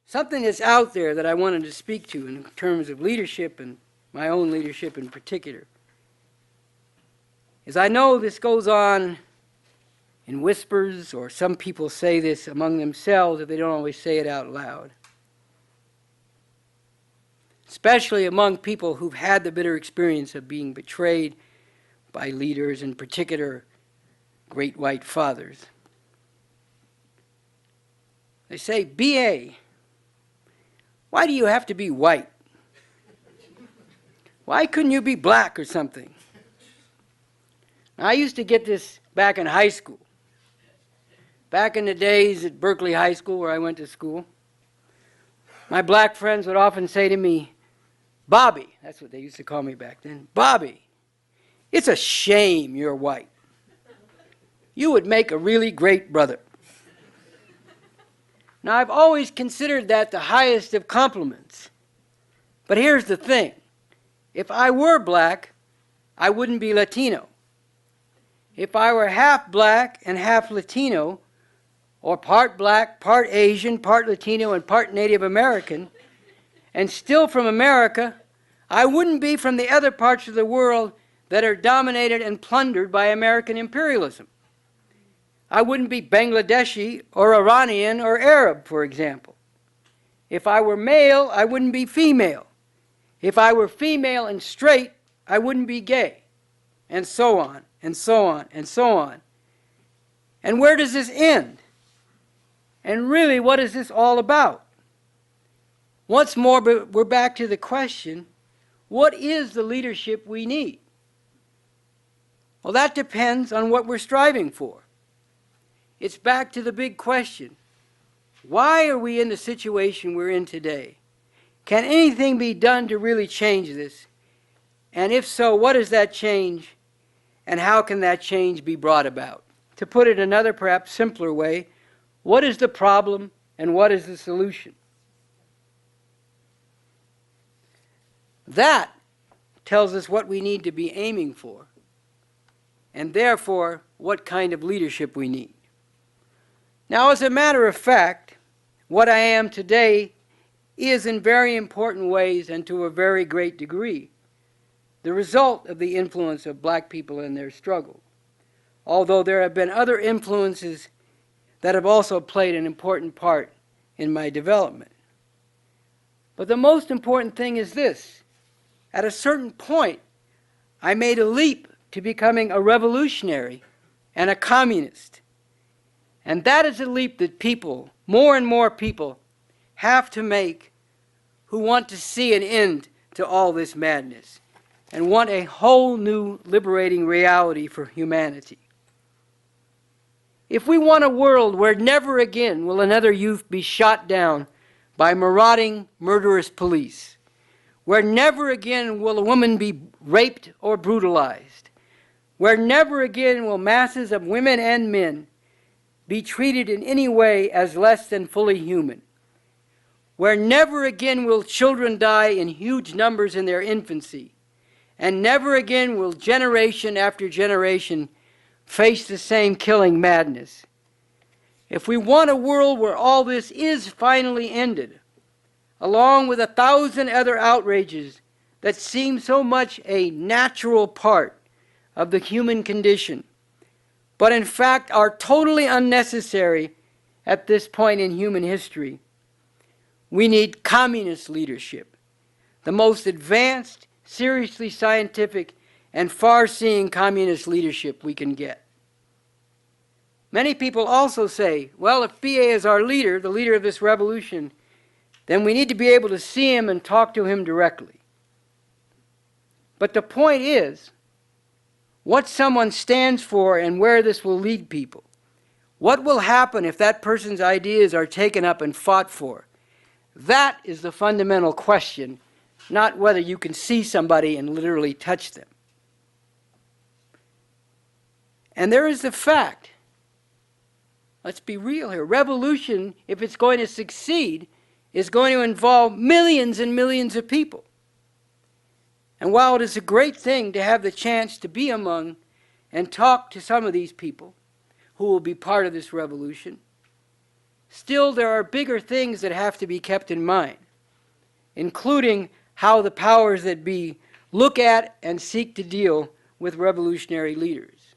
Something that's out there that I wanted to speak to in terms of leadership and my own leadership in particular is I know this goes on in whispers, or some people say this among themselves if they don't always say it out loud. Especially among people who've had the bitter experience of being betrayed by leaders, in particular great white fathers. They say, B.A., why do you have to be white? Why couldn't you be black or something? Now, I used to get this back in high school. Back in the days at Berkeley High School where I went to school, my black friends would often say to me, Bobby, that's what they used to call me back then, Bobby, it's a shame you're white. You would make a really great brother. Now, I've always considered that the highest of compliments. But here's the thing. If I were black, I wouldn't be Latino. If I were half black and half Latino, or part black, part Asian, part Latino, and part Native American, and still from America, I wouldn't be from the other parts of the world that are dominated and plundered by American imperialism. I wouldn't be Bangladeshi or Iranian or Arab, for example. If I were male, I wouldn't be female. If I were female and straight, I wouldn't be gay. And so on, and so on, and so on. And where does this end? And really, what is this all about? Once more, we're back to the question, what is the leadership we need? Well, that depends on what we're striving for. It's back to the big question. Why are we in the situation we're in today? Can anything be done to really change this? And if so, what is that change? And how can that change be brought about? To put it another, perhaps simpler way, what is the problem and what is the solution? That tells us what we need to be aiming for, and therefore what kind of leadership we need. Now, as a matter of fact, what I am today is in very important ways and to a very great degree the result of the influence of black people in their struggle, although there have been other influences that have also played an important part in my development. But the most important thing is this. At a certain point, I made a leap to becoming a revolutionary and a communist. And that is a leap that people, more and more people, have to make who want to see an end to all this madness and want a whole new liberating reality for humanity. If we want a world where never again will another youth be shot down by marauding, murderous police, where never again will a woman be raped or brutalized, where never again will masses of women and men be treated in any way as less than fully human, where never again will children die in huge numbers in their infancy, and never again will generation after generation face the same killing madness. If we want a world where all this is finally ended, along with 1,000 other outrages that seem so much a natural part of the human condition, but in fact are totally unnecessary at this point in human history, we need communist leadership, the most advanced, seriously scientific, and far-seeing communist leadership we can get. Many people also say, well, if B.A. is our leader, the leader of this revolution, then we need to be able to see him and talk to him directly. But the point is, what someone stands for and where this will lead people. What will happen if that person's ideas are taken up and fought for? That is the fundamental question, not whether you can see somebody and literally touch them. And there is the fact, let's be real here, revolution, if it's going to succeed, is going to involve millions and millions of people. And while it is a great thing to have the chance to be among and talk to some of these people who will be part of this revolution, Still, there are bigger things that have to be kept in mind, including how the powers that be look at and seek to deal with revolutionary leaders.